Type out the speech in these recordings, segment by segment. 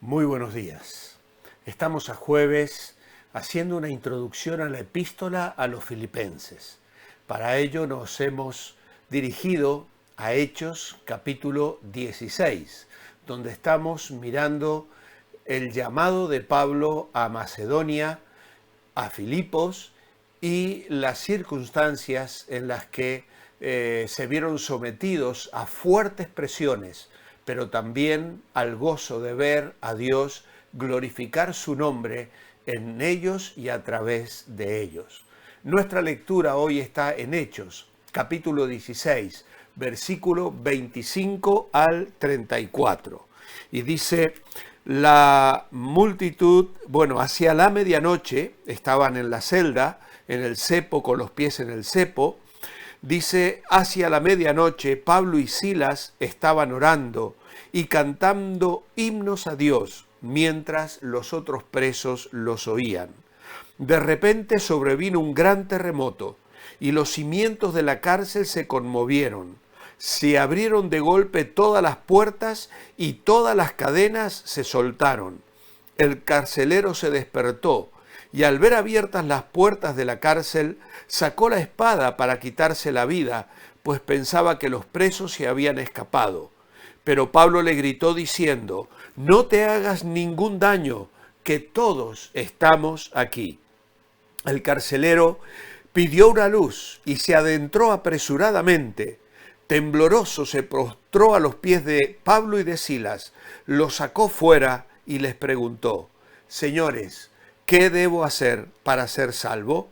Muy buenos días. Estamos a jueves haciendo una introducción a la epístola a los filipenses. Para ello nos hemos dirigido a Hechos capítulo 16, donde estamos mirando el llamado de Pablo a Macedonia, a Filipos y las circunstancias en las que se vieron sometidos a fuertes presiones, pero también al gozo de ver a Dios glorificar su nombre en ellos y a través de ellos. Nuestra lectura hoy está en Hechos, capítulo 16, versículo 25 al 34. Y dice: la multitud, hacia la medianoche, estaban en la celda, en el cepo, con los pies en el cepo. Dice, hacia la medianoche, Pablo y Silas estaban orando y cantando himnos a Dios, mientras los otros presos los oían. De repente sobrevino un gran terremoto, y los cimientos de la cárcel se conmovieron. Se abrieron de golpe todas las puertas y todas las cadenas se soltaron. El carcelero se despertó y al ver abiertas las puertas de la cárcel, sacó la espada para quitarse la vida, pues pensaba que los presos se habían escapado. Pero Pablo le gritó diciendo: no te hagas ningún daño, que todos estamos aquí. El carcelero pidió una luz y se adentró apresuradamente. Tembloroso se prostró a los pies de Pablo y de Silas, los sacó fuera y les preguntó: señores, ¿qué debo hacer para ser salvo?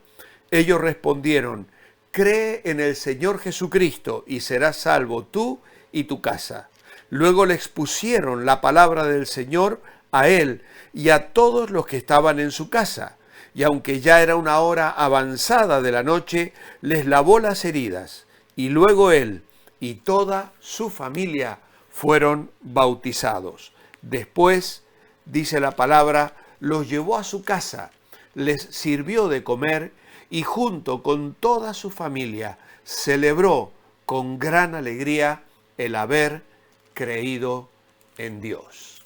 Ellos respondieron: cree en el Señor Jesucristo y serás salvo tú y tu casa. Luego le expusieron la palabra del Señor a él y a todos los que estaban en su casa. Y aunque ya era una hora avanzada de la noche, les lavó las heridas. Y luego él y toda su familia fueron bautizados. Después, dice la palabra, los llevó a su casa, les sirvió de comer y junto con toda su familia celebró con gran alegría el haber creído en Dios.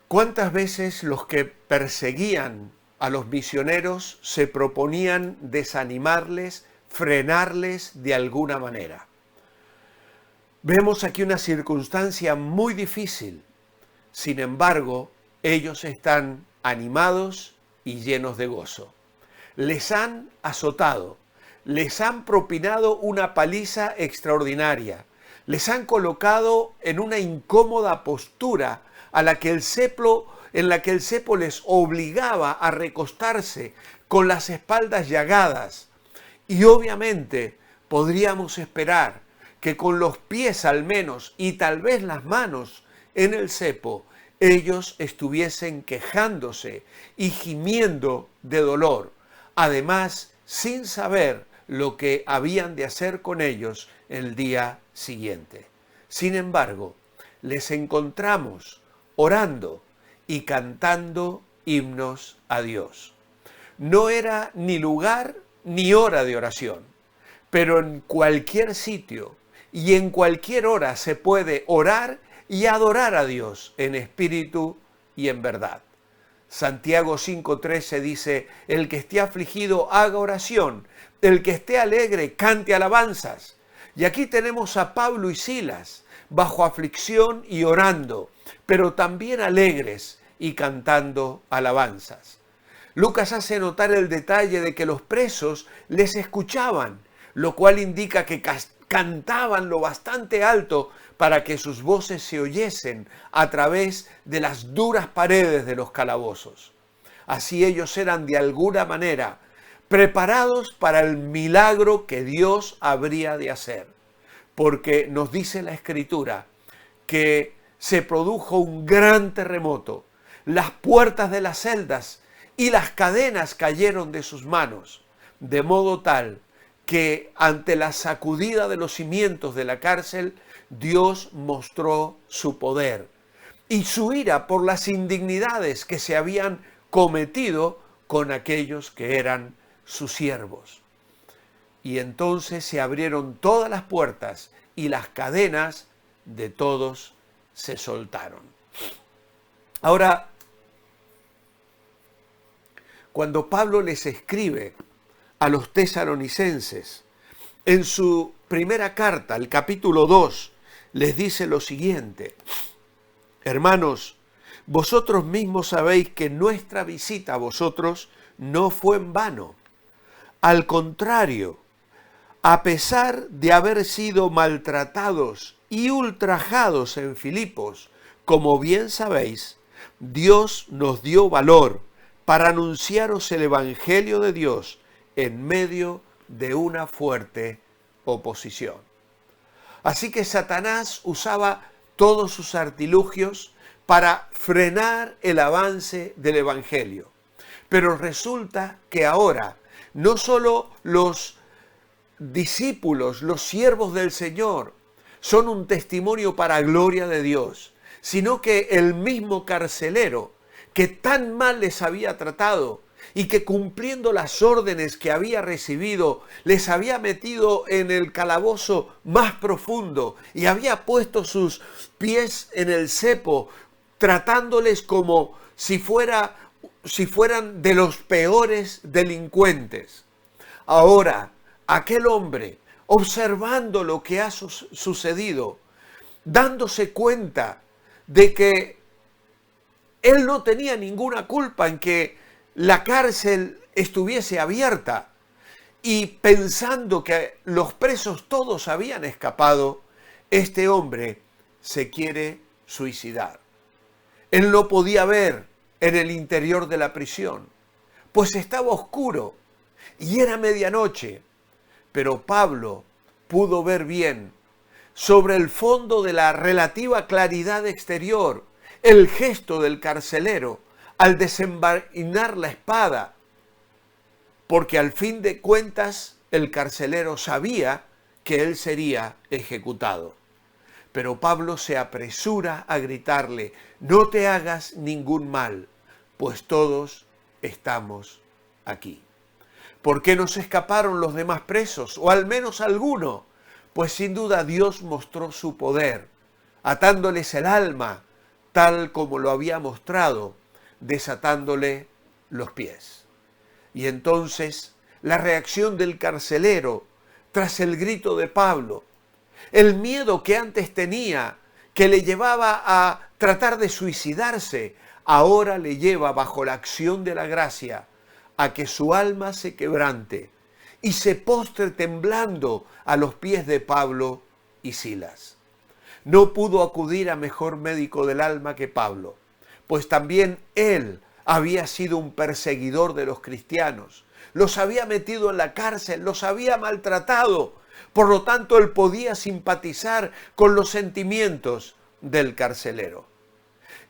¿Cuántas veces los que perseguían a los misioneros se proponían desanimarles, frenarles de alguna manera? Vemos aquí una circunstancia muy difícil. Sin embargo, ellos están animados y llenos de gozo. Les han azotado, les han propinado una paliza extraordinaria, les han colocado en una incómoda postura en la que el cepo les obligaba a recostarse con las espaldas llagadas. Y obviamente podríamos esperar que con los pies al menos y tal vez las manos en el cepo, ellos estuviesen quejándose y gimiendo de dolor, además sin saber lo que habían de hacer con ellos el día siguiente. Sin embargo, les encontramos orando y cantando himnos a Dios. No era ni lugar ni hora de oración, pero en cualquier sitio y en cualquier hora se puede orar y adorar a Dios en espíritu y en verdad. Santiago 5:13 dice: el que esté afligido haga oración, el que esté alegre cante alabanzas. Y aquí tenemos a Pablo y Silas bajo aflicción y orando, pero también alegres y cantando alabanzas. Lucas hace notar el detalle de que los presos les escuchaban, lo cual indica que cantaban lo bastante alto para que sus voces se oyesen a través de las duras paredes de los calabozos. Así ellos eran de alguna manera preparados para el milagro que Dios habría de hacer, porque nos dice la Escritura que se produjo un gran terremoto, las puertas de las celdas y las cadenas cayeron de sus manos, de modo tal que ante la sacudida de los cimientos de la cárcel, Dios mostró su poder y su ira por las indignidades que se habían cometido con aquellos que eran sus siervos. Y entonces se abrieron todas las puertas y las cadenas de todos se soltaron. Ahora, cuando Pablo les escribe a los tesalonicenses, en su primera carta, el capítulo 2, les dice lo siguiente: hermanos, vosotros mismos sabéis que nuestra visita a vosotros no fue en vano. Al contrario, a pesar de haber sido maltratados y ultrajados en Filipos, como bien sabéis, Dios nos dio valor para anunciaros el Evangelio de Dios en medio de una fuerte oposición. Así que Satanás usaba todos sus artilugios para frenar el avance del Evangelio. Pero resulta que ahora no solo los discípulos, los siervos del Señor, son un testimonio para gloria de Dios, sino que el mismo carcelero que tan mal les había tratado y que cumpliendo las órdenes que había recibido, les había metido en el calabozo más profundo y había puesto sus pies en el cepo, tratándoles como si fueran de los peores delincuentes. Ahora, aquel hombre, observando lo que ha sucedido, dándose cuenta de que él no tenía ninguna culpa en que la cárcel estuviese abierta y pensando que los presos todos habían escapado, este hombre se quiere suicidar. Él no podía ver en el interior de la prisión, pues estaba oscuro y era medianoche, pero Pablo pudo ver bien sobre el fondo de la relativa claridad exterior el gesto del carcelero al desenvainar la espada, porque al fin de cuentas el carcelero sabía que él sería ejecutado. Pero Pablo se apresura a gritarle: no te hagas ningún mal, pues todos estamos aquí. ¿Por qué no se escaparon los demás presos, o al menos alguno? Pues sin duda Dios mostró su poder, atándoles el alma, tal como lo había mostrado, desatándole los pies. Y entonces la reacción del carcelero tras el grito de Pablo, el miedo que antes tenía, que le llevaba a tratar de suicidarse, ahora le lleva, bajo la acción de la gracia, a que su alma se quebrante y se postre temblando a los pies de Pablo y Silas. No pudo acudir a mejor médico del alma que Pablo, pues también él había sido un perseguidor de los cristianos, los había metido en la cárcel, los había maltratado. Por lo tanto, él podía simpatizar con los sentimientos del carcelero.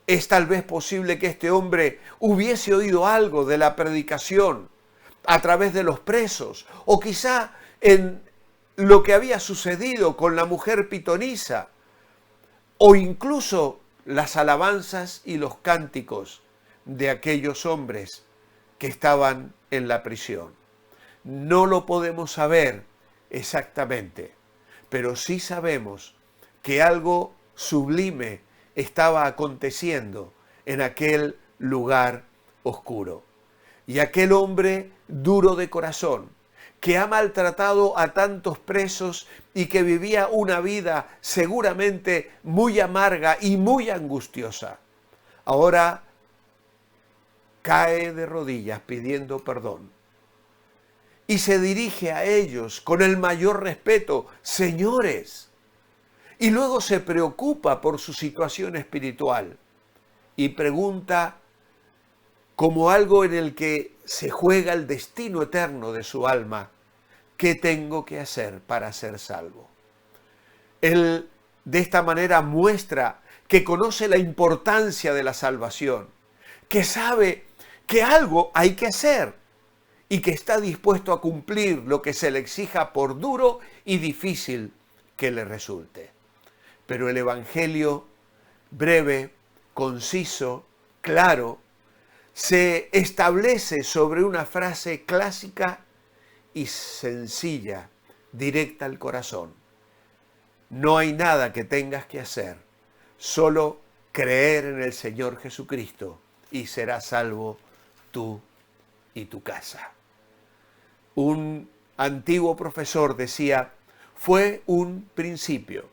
Es tal vez posible que este hombre hubiese oído algo de la predicación a través de los presos, o quizá en lo que había sucedido con la mujer pitonisa, o incluso las alabanzas y los cánticos de aquellos hombres que estaban en la prisión. No lo podemos saber exactamente, pero sí sabemos que algo sublime estaba aconteciendo en aquel lugar oscuro. Y aquel hombre duro de corazón, que ha maltratado a tantos presos y que vivía una vida seguramente muy amarga y muy angustiosa, ahora cae de rodillas pidiendo perdón. Y se dirige a ellos con el mayor respeto: señores. Y luego se preocupa por su situación espiritual y pregunta, como algo en el que se juega el destino eterno de su alma: ¿qué tengo que hacer para ser salvo? Él de esta manera muestra que conoce la importancia de la salvación, que sabe que algo hay que hacer y que está dispuesto a cumplir lo que se le exija, por duro y difícil que le resulte. Pero el Evangelio, breve, conciso, claro, se establece sobre una frase clásica y sencilla, directa al corazón: no hay nada que tengas que hacer Solo creer en el Señor Jesucristo y serás salvo tú y tu casa. Un antiguo profesor decía, fue un principio,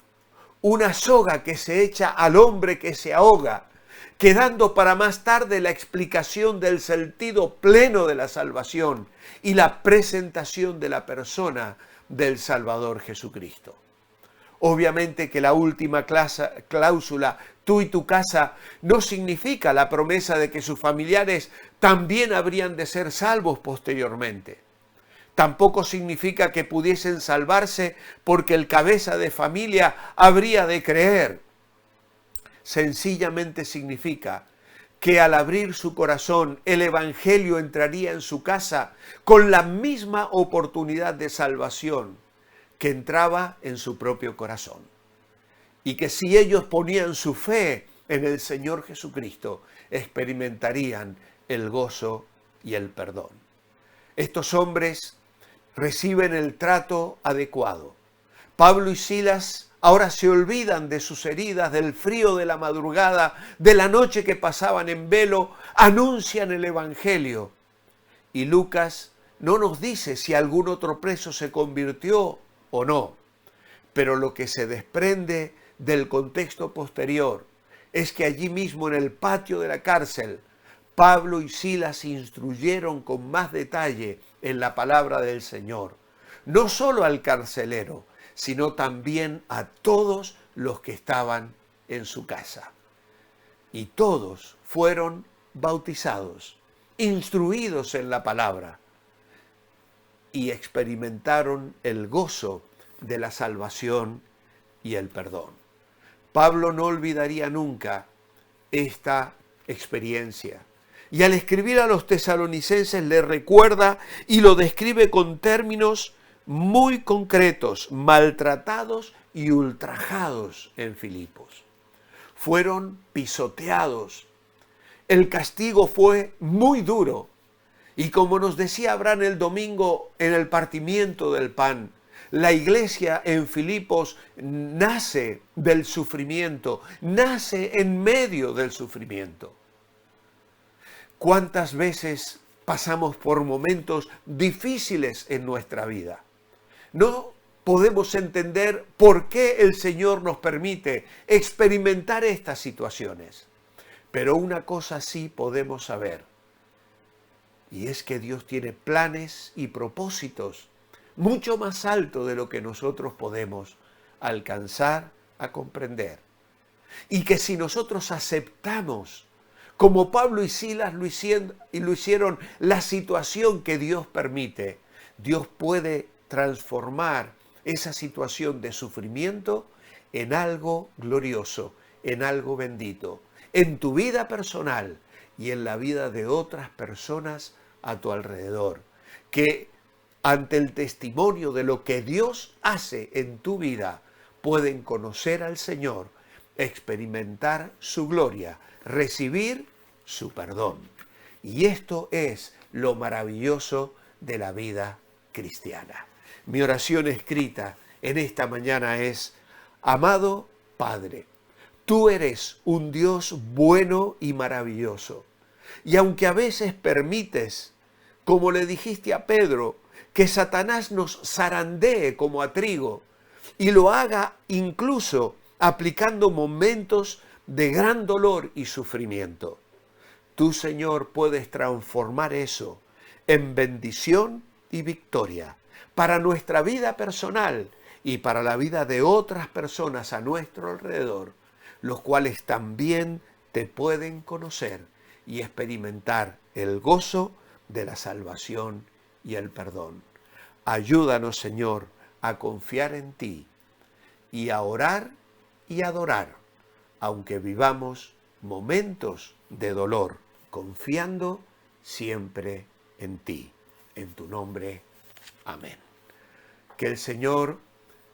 una soga que se echa al hombre que se ahoga, quedando para más tarde la explicación del sentido pleno de la salvación y la presentación de la persona del Salvador Jesucristo. Obviamente que la última cláusula, tú y tu casa, no significa la promesa de que sus familiares también habrían de ser salvos posteriormente. Tampoco significa que pudiesen salvarse porque el cabeza de familia habría de creer. Sencillamente significa que al abrir su corazón, el Evangelio entraría en su casa con la misma oportunidad de salvación que entraba en su propio corazón. Y que si ellos ponían su fe en el Señor Jesucristo, experimentarían el gozo y el perdón. Estos hombres reciben el trato adecuado. Pablo y Silas ahora se olvidan de sus heridas, del frío de la madrugada, de la noche que pasaban en velo, anuncian el Evangelio. Y Lucas no nos dice si algún otro preso se convirtió o no, pero lo que se desprende del contexto posterior es que allí mismo en el patio de la cárcel, Pablo y Silas instruyeron con más detalle en la palabra del Señor, no solo al carcelero, sino también a todos los que estaban en su casa. Y todos fueron bautizados, instruidos en la palabra, y experimentaron el gozo de la salvación y el perdón. Pablo no olvidaría nunca esta experiencia. Y al escribir a los tesalonicenses le recuerda y lo describe con términos muy concretos, maltratados y ultrajados en Filipos. Fueron pisoteados. El castigo fue muy duro. Y como nos decía Abraham el domingo en el partimiento del pan, la iglesia en Filipos nace del sufrimiento, nace en medio del sufrimiento. ¿Cuántas veces pasamos por momentos difíciles en nuestra vida? No podemos entender por qué el Señor nos permite experimentar estas situaciones. Pero una cosa sí podemos saber, y es que Dios tiene planes y propósitos mucho más altos de lo que nosotros podemos alcanzar a comprender. Y que si nosotros aceptamos, como Pablo y Silas lo hicieron, la situación que Dios permite, Dios puede transformar esa situación de sufrimiento en algo glorioso, en algo bendito, en tu vida personal y en la vida de otras personas a tu alrededor, que ante el testimonio de lo que Dios hace en tu vida, pueden conocer al Señor, experimentar su gloria, recibir su perdón. Y esto es lo maravilloso de la vida cristiana. Mi oración escrita en esta mañana es: amado Padre, tú eres un Dios bueno y maravilloso. Y aunque a veces permites, como le dijiste a Pedro, que Satanás nos zarandee como a trigo y lo haga incluso aplicando momentos de gran dolor y sufrimiento, tú, Señor, puedes transformar eso en bendición y victoria para nuestra vida personal y para la vida de otras personas a nuestro alrededor, los cuales también te pueden conocer y experimentar el gozo de la salvación y el perdón. Ayúdanos, Señor, a confiar en ti y a orar y adorar, aunque vivamos momentos de dolor, confiando siempre en ti. En tu nombre, amén. Que el Señor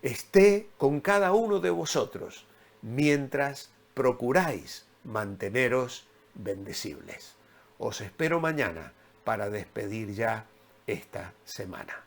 esté con cada uno de vosotros mientras procuráis manteneros bendecibles. Os espero mañana para despedir ya esta semana.